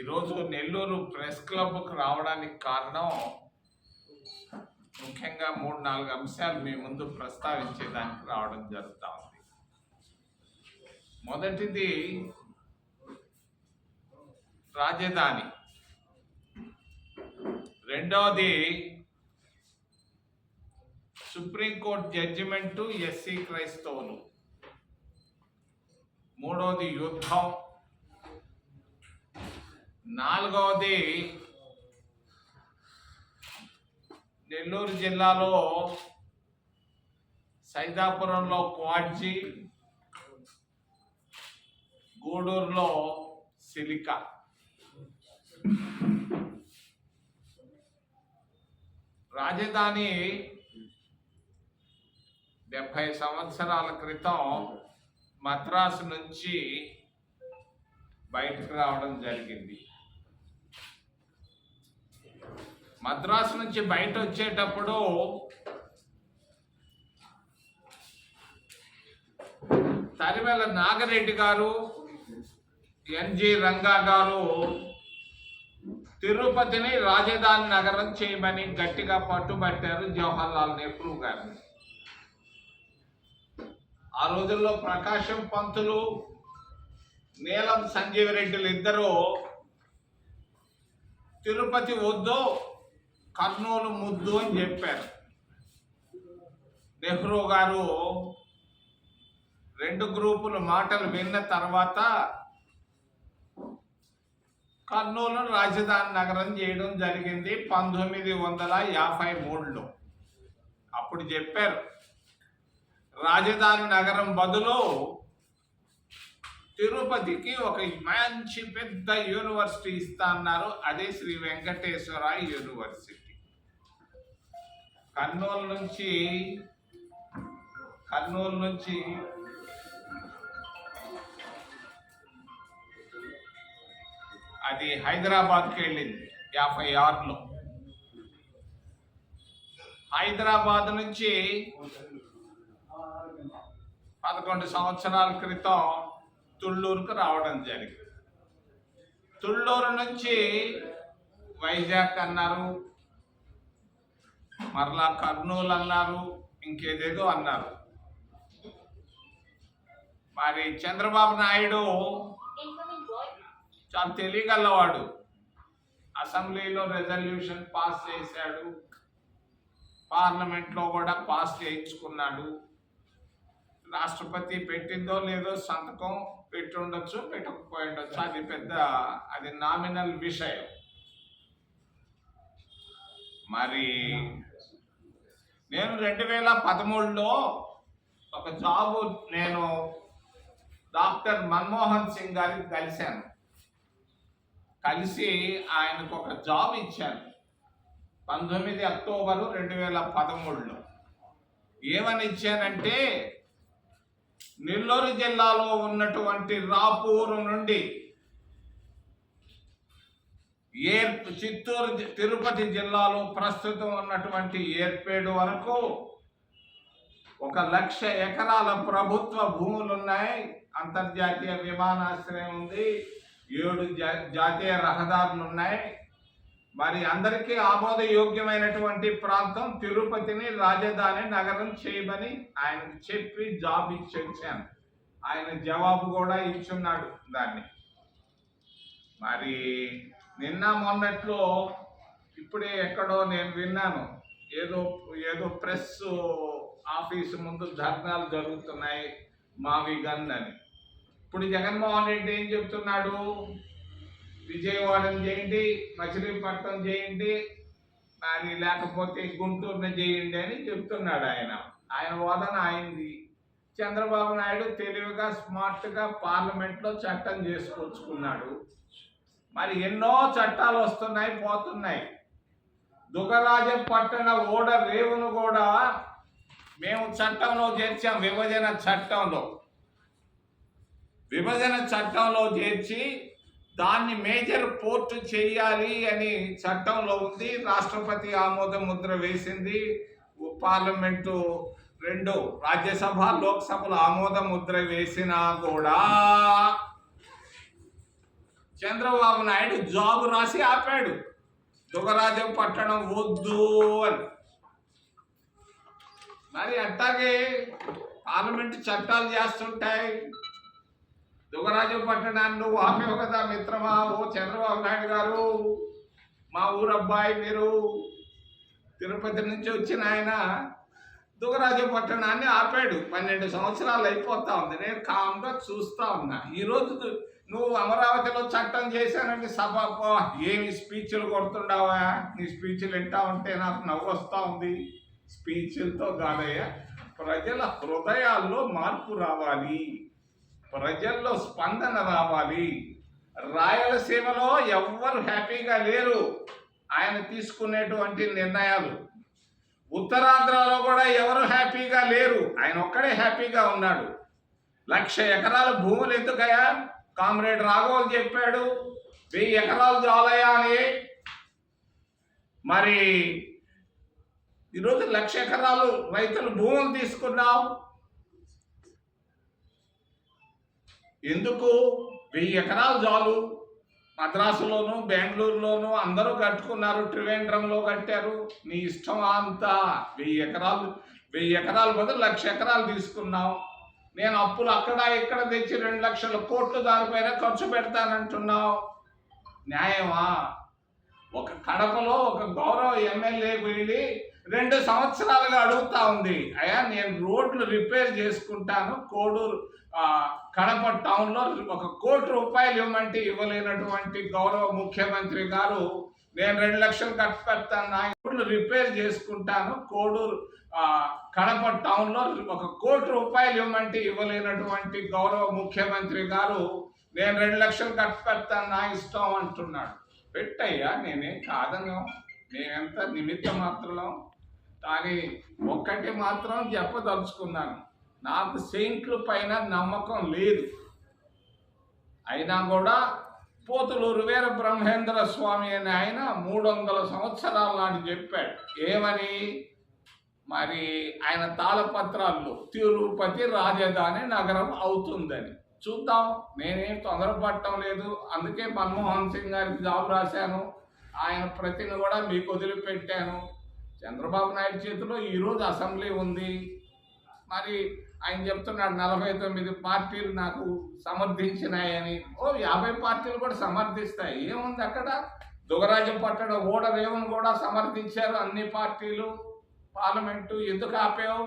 ఈరోజు నెల్లూరు ప్రెస్ క్లబ్కు రావడానికి కారణం ముఖ్యంగా 3-4 అంశాలు మీ ముందు ప్రస్తావించేదానికి రావడం జరుగుతూ ఉంది. మొదటిది రాజధాని, రెండవది సుప్రీంకోర్టు జడ్జిమెంటు ఎస్సీ క్రైస్తవులు, మూడవది యుద్ధం, నాలుగవది నెల్లూరు జిల్లాలో సైదాపురంలో క్వాడ్జీ, గూడూరులో సిలికా. రాజధాని 70 సంవత్సరాల క్రితం మద్రాసు నుంచి బయటకు రావడం జరిగింది. మద్రాసు నుంచి బయట వచ్చేటప్పుడు తరిమెల నాగరెడ్డి గారు, ఎన్జి రంగా గారు తిరుపతిని రాజధాని నగరం చేయమని గట్టిగా పట్టుబట్టారు జవహర్లాల్ నెహ్రూ గారిని. ఆ రోజుల్లో ప్రకాశం పంతులు, నీలం సంజీవరెడ్డిలు ఇద్దరు తిరుపతి వద్దు, కర్నూలు ముద్దు అని చెప్పారు. నెహ్రూ గారు 2 గ్రూపుల మాటలు విన్న తర్వాత కర్నూలు రాజధాని నగరం చేయడం జరిగింది 1953లో. అప్పుడు చెప్పారు రాజధాని నగరం బదులు తిరుపతికి ఒక మంచి పెద్ద యూనివర్సిటీ ఇస్తా అన్నారు. అదే శ్రీ వెంకటేశ్వర యూనివర్సిటీ. కర్నూలు నుంచి అది హైదరాబాద్కి వెళ్ళింది 56లో. హైదరాబాద్ నుంచి 11 సంవత్సరాల క్రితం తుళ్ళూరుకు రావడం జరిగింది. తుళ్ళూరు నుంచి వైజాగ్ అన్నారు, మరలా కర్నూలు అన్నారు, ఇంకేదేదో అన్నారు. మరి చంద్రబాబు నాయుడు చాలా తెలియగలవాడు. అసెంబ్లీలో రెజల్యూషన్ పాస్ చేశాడు, పార్లమెంట్లో కూడా పాస్ చేయించుకున్నాడు. రాష్ట్రపతి పెట్టిందో లేదో సంతకం పెట్టి ఉండొచ్చు, పెట్టకపోయి ఉండొచ్చు, అది నామినల్ విషయం. మరి నేను 2013లో ఒక జాబు నేను డాక్టర్ మన్మోహన్ సింగ్ గారికి కలిశాను. కలిసి ఆయనకు ఒక జాబ్ ఇచ్చాను 19 అక్టోబరు 2013లో. ఏమని ఇచ్చానంటే నెల్లూరు జిల్లాలో ఉన్నటువంటి రాపూరు నుండి చిత్తూరు తిరుపతి జిల్లాలో ప్రస్తుతం ఉన్నటువంటి ఏర్పేడు వరకు 1,00,000 ఎకరాల ప్రభుత్వ భూములు ఉన్నాయి. అంతర్జాతీయ విమానాశ్రయం ఉంది, 7 జాతీయ రహదారులు ఉన్నాయి. మరి అందరికీ ఆమోదయోగ్యమైనటువంటి ప్రాంతం తిరుపతిని రాజధాని నగరం చేయమని ఆయనకు చెప్పి జాబ్ ఇచ్చాను. ఆయన జవాబు కూడా ఇచ్చున్నాడు దాన్ని. మరి నిన్న మొన్నట్లో ఇప్పుడే ఎక్కడో నేను విన్నాను, ఏదో ప్రెస్ ఆఫీసు ముందు ధర్నాలు జరుగుతున్నాయి మావిగన్ అని. ఇప్పుడు జగన్మోహన్ రెడ్డి ఏం చెప్తున్నాడు, విజయవాడని చేయండి, మచిలీపట్నం చేయండి, మరి లేకపోతే గుంటూరుని చేయండి అని చెప్తున్నాడు. ఆయన వాదన అయింది. చంద్రబాబు నాయుడు తెలివిగా స్మార్ట్గా పార్లమెంట్లో చట్టం చేసుకొచ్చుకున్నాడు. మరి ఎన్నో చట్టాలు వస్తున్నాయి పోతున్నాయి. దుగరాజపట్టణ ఓడ రేవును కూడా మేము చట్టంలో చేర్చాం. విభజన చట్టంలో చేర్చి దాన్ని మేజర్ పోర్టు చేయాలి అని చట్టంలో ఉంది. రాష్ట్రపతి ఆమోద ముద్ర వేసింది. పార్లమెంటు 2 రాజ్యసభ లోక్సభలు ఆమోద ముద్ర వేసినా కూడా చంద్రబాబు నాయుడు జాబు రాసి ఆపాడు. దుగరాజం పట్టణం వద్దు అని. మరి అట్టాగే పార్లమెంట్ చట్టాలు చేస్తుంటాయి. దుగరాజం పట్టణాన్ని నువ్వు ఆపేవు కదా మిత్రమా. ఓ చంద్రబాబు నాయుడు గారు, మా ఊరు అబ్బాయి మీరు, తిరుపతి నుంచి వచ్చిన ఆయన దుగరాజం పట్టణాన్ని ఆపాడు. 12 సంవత్సరాలు అయిపోతా ఉంది. నేను కామ్గా చూస్తా ఉన్నా. ఈరోజు నువ్వు అమరావతిలో చట్టం చేశానని సభ ఏమి స్పీచ్లు కొడుతుండవా? నీ స్పీచ్లు వింటా ఉంటే నాకు నవ్వు వస్తూ ఉంది. స్పీచ్లతో కాదయ్యా, ప్రజల హృదయాల్లో మార్పు రావాలి, ప్రజల్లో స్పందన రావాలి. రాయలసీమలో ఎవ్వరు హ్యాపీగా లేరు ఆయన తీసుకునేటువంటి నిర్ణయాలు. ఉత్తరాంధ్రలో కూడా ఎవరు హ్యాపీగా లేరు, ఆయన ఒక్కడే హ్యాపీగా ఉన్నాడు. 1,00,000 ఎకరాల భూములు ఎందుకయ్యా? కామ్రేడ్ రాఘవల్ చెప్పాడు 1000 ఎకరాలు చాలయ్యా అని. మరి ఈరోజు 1,00,000 ఎకరాలు రైతులు భూములు తీసుకున్నాం. ఎందుకు? 1000 ఎకరాలు చాలు. మద్రాసులోను బెంగళూరులోను అందరూ కట్టుకున్నారు, ట్రివేండ్రంలో కట్టారు. నీ ఇష్టం అంతా. 1000 ఎకరాలు బదులు 1,00,000 ఎకరాలు తీసుకున్నావు. నేను అప్పులు అక్కడ ఇక్కడ తెచ్చి 2,00,000 కోట్లు దానిపైన ఖర్చు పెడతానంటున్నావు. న్యాయమా? ఒక కడపలో ఒక గౌరవ ఎమ్మెల్యే వెళ్ళి 2 సంవత్సరాలుగా అడుగుతా ఉంది, అయ్యా నేను రోడ్లు రిపేర్ చేసుకుంటాను, కోడూరు కడప టౌన్లో 1 కోటి రూపాయలు ఇవ్వమంటే ఇవ్వలేనటువంటి గౌరవ ముఖ్యమంత్రి గారు నేను 2 లక్షలు ఖర్చు పెడతాను, నా రోడ్లు రిపేర్ చేసుకుంటాను, కోడూరు కడప టౌన్లో 1 కోటి రూపాయలు ఇవ్వమంటే ఇవ్వలేనటువంటి గౌరవ ముఖ్యమంత్రి గారు నేను 2 లక్షలు ఖర్చు పెడతాను, నా ఇష్టం అంటున్నాడు. పెట్టయ్యా, నేనేం కాదను, నేనెంత నిమిత్త మాత్రం. కానీ ఒక్కటి మాత్రం చెప్పదలుచుకున్నాను, నాకు సెయింట్ల పైన నమ్మకం లేదు. అయినా కూడా పోతులూరు వీర బ్రహ్మేంద్ర స్వామి అని ఆయన 300 సంవత్సరాల నాటి చెప్పాడు. ఏమని? మరి ఆయన తాళపత్రాల్లో తిరుపతి రాజధాని నగరం అవుతుందని. చూద్దాం, నేనేం తొందరపడటం లేదు. అందుకే మన్మోహన్ సింగ్ గారికి జాబ్ రాశాను, ఆయన ప్రతిని కూడా మీకు వదిలిపెట్టాను. చంద్రబాబు నాయుడు చేతిలో ఈరోజు అసెంబ్లీ ఉంది. మరి ఆయన చెప్తున్నాడు 49 పార్టీలు నాకు సమర్థించినాయని. 50 పార్టీలు కూడా సమర్థిస్తాయి, ఏముంది అక్కడ? దుగరాజం పట్టణ ఓడరేవును కూడా సమర్థించారు అన్ని పార్టీలు. పార్లమెంటు ఎందుకు ఆపావు?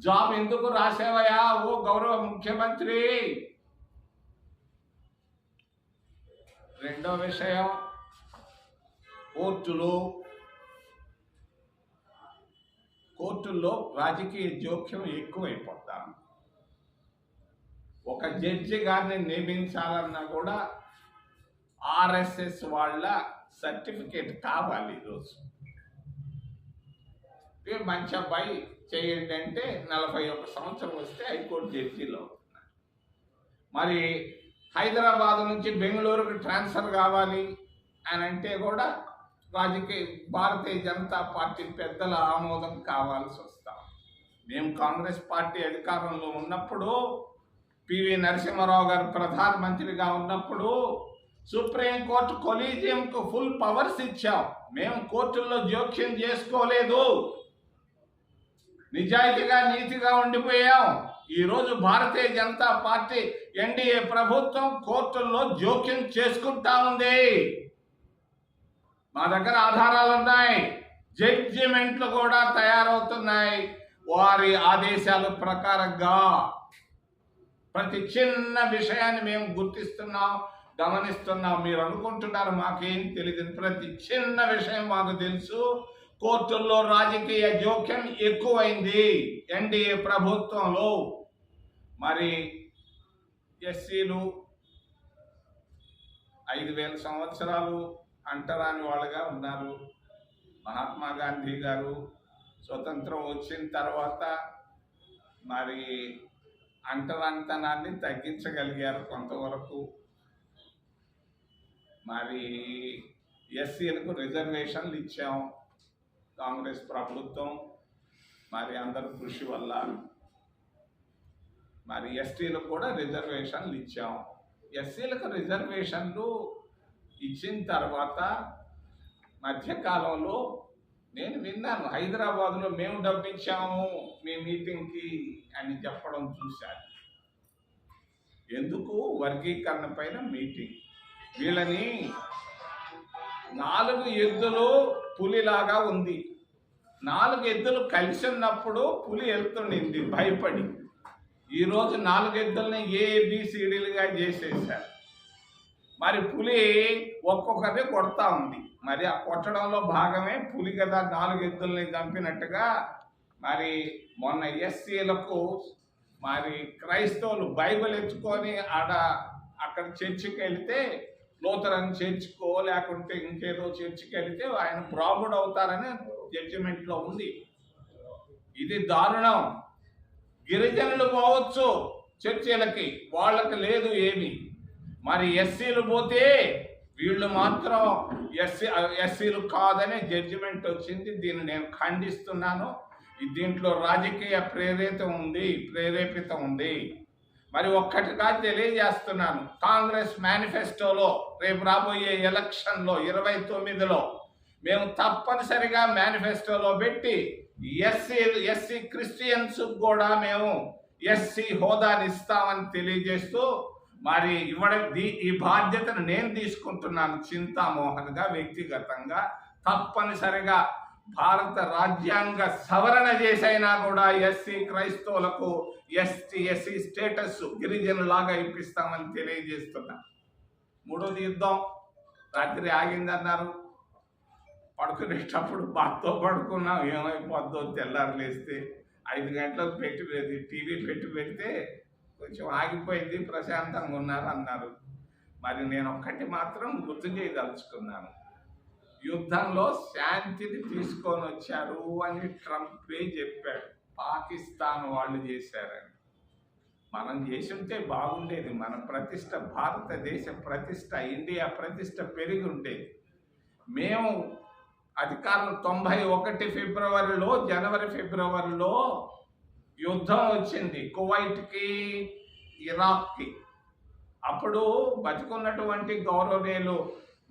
జాబ్ ఎందుకు రాసావయా ఓ గౌరవ ముఖ్యమంత్రి? రెండో విషయం, కోర్టుల్లో రాజకీయ జోక్యం ఎక్కువైపోతాను. ఒక జడ్జి గారిని నియమించాలన్నా కూడా RSS వాళ్ళ సర్టిఫికేట్ కావాలి. ఈరోజు మంచి అబ్బాయి చేయండి అంటే 41 సంవత్సరం వస్తే హైకోర్టు జడ్జిలో. మరి హైదరాబాద్ నుంచి బెంగళూరుకు ట్రాన్స్ఫర్ కావాలి అని అంటే కూడా భారతీయ జనతా పార్టీ పెద్దల ఆమోదం కావాల్సి వస్తాం. మేము కాంగ్రెస్ పార్టీ అధికారంలో ఉన్నప్పుడు, పివి నరసింహారావు గారు ప్రధానమంత్రిగా ఉన్నప్పుడు సుప్రీంకోర్టు కొలీజియంకు ఫుల్ పవర్స్ ఇచ్చాం. మేము కోర్టుల్లో జోక్యం చేసుకోలేదు, నిజాయితీగా నీతిగా ఉండిపోయాం. ఈరోజు భారతీయ జనతా పార్టీ ఎన్డీఏ ప్రభుత్వం కోర్టుల్లో జోక్యం చేసుకుంటా ఉంది. మా దగ్గర ఆధారాలు ఉన్నాయి, జడ్జిమెంట్లు కూడా తయారవుతున్నాయి. వారి ఆదేశాల ప్రకారంగా ప్రతి చిన్న విషయాన్ని మేము గుర్తిస్తున్నాం, గమనిస్తున్నాం. మీరు అనుకుంటున్నారు మాకేం తెలియదు, ప్రతి చిన్న విషయం మాకు తెలుసు. కోర్టుల్లో రాజకీయ జోక్యం ఎక్కువైంది ఎన్డీఏ ప్రభుత్వంలో. మరి ఎస్సీలు 5,000 సంవత్సరాలు అంటరాని వాళ్ళుగా ఉన్నారు. మహాత్మా గాంధీ గారు స్వతంత్రం వచ్చిన తర్వాత మరి అంటరానితనాన్ని తగ్గించగలిగారు కొంతవరకు. మరి ఎస్సీలకు రిజర్వేషన్లు ఇచ్చాం కాంగ్రెస్ ప్రభుత్వం, మరి అందరి కృషి వల్ల. మరి ఎస్టీలకు కూడా రిజర్వేషన్లు ఇచ్చాం. ఎస్సీలకు రిజర్వేషన్లు ఇచ్చిన తర్వాత మధ్యకాలంలో నేను విన్నాను, హైదరాబాద్లో మేము డబ్బు ఇచ్చాము మీ మీటింగ్కి అని చెప్పడం చూశాను. ఎందుకు? వర్గీకరణ పైన మీటింగ్. వీళ్ళని 4 ఎద్దులు పులిలాగా ఉంది. 4 ఎద్దులు కలిసి ఉన్నప్పుడు పులి వెళ్తుండింది భయపడి. ఈరోజు 4 ఎద్దుల్ని ABCDలుగా చేసేసారు. మరి పులి ఒక్కొక్కరిని కొడతా ఉంది. మరి ఆ కొట్టడంలో భాగమే పులి కదా 4 ఎద్దుల్ని చంపినట్టుగా. మరి మొన్న ఎస్సీలకు మరి క్రైస్తవులు బైబిల్ ఎత్తుకొని అక్కడ చర్చికి వెళ్తే, లూథరన్ చర్చికో లేకుంటే ఇంకేదో చర్చికి వెళ్తే ఆయన బ్రాహ్మణుడు అవుతారని జడ్జిమెంట్లో ఉంది. ఇది దారుణం. గిరిజనులు పోవచ్చు చర్చిలకి, వాళ్ళకి లేదు ఏమి. మరి ఎస్సీలు పోతే వీళ్ళు మాత్రం ఎస్సీలు కాదని జడ్జిమెంట్ వచ్చింది. దీన్ని నేను ఖండిస్తున్నాను. దీంట్లో రాజకీయ ప్రేరేపితం ఉంది. మరి ఒక్కటిగా తెలియజేస్తున్నాను, కాంగ్రెస్ మేనిఫెస్టోలో రేపు రాబోయే ఎలక్షన్లో 29లో మేము తప్పనిసరిగా మేనిఫెస్టోలో పెట్టి ఎస్సీ క్రిస్టియన్స్ కూడా మేము ఎస్సీ హోదాని ఇస్తామని తెలియజేస్తూ, మరి ఈ బాధ్యతను నేను తీసుకుంటున్నాను చింతామోహన్గా, వ్యక్తిగతంగా. తప్పనిసరిగా భారత రాజ్యాంగ సవరణ చేసైనా కూడా ఎస్సీ క్రైస్తవులకు ఎస్సీ స్టేటస్ గిరిజనులాగా ఇప్పిస్తామని తెలియజేస్తున్నా. 3వది యుద్ధం. రాత్రి ఆగిందన్నారు, పడుకునేటప్పుడు బాత్తో పడుకున్నాం, ఏమైపోద్దో తెల్లారు లేస్తే 5 గంటలకు టీవీ పెడితే కొంచెం ఆగిపోయింది, ప్రశాంతంగా ఉన్నారు అన్నారు. మరి నేను ఒక్కటి మాత్రం గుర్తు చేయదలుచుకున్నాను, యుద్ధంలో శాంతిని తీసుకొని వచ్చారు అని ట్రంపే చెప్పాడు. పాకిస్తాన్ వాళ్ళు చేశారని. మనం చేసుంటే బాగుండేది. మన ప్రతిష్ట, భారతదేశ ప్రతిష్ట, ఇండియా ప్రతిష్ట పెరిగి ఉండేది. మేము అధికారం 91 ఫిబ్రవరిలో, జనవరి ఫిబ్రవరిలో యుద్ధం వచ్చింది కువైట్కి, ఇరాక్కి. అప్పుడు బతికున్నటువంటి గౌరవనీయులు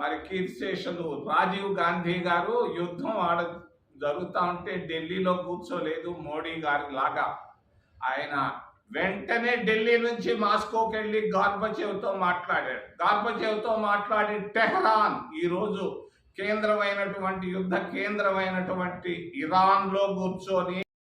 మరి కీర్తిశేషులు రాజీవ్ గాంధీ గారు యుద్ధం జరుగుతూ ఉంటే ఢిల్లీలో కూర్చోలేదు మోడీ గారి లాగా. ఆయన వెంటనే ఢిల్లీ నుంచి మాస్కోకి వెళ్ళి గార్బచేవ్తో మాట్లాడాడు. గార్బచేవ్తో మాట్లాడి టెహ్రాన్, ఈరోజు కేంద్రమైనటువంటి యుద్ధ కేంద్రమైనటువంటి ఇరాన్లో కూర్చొని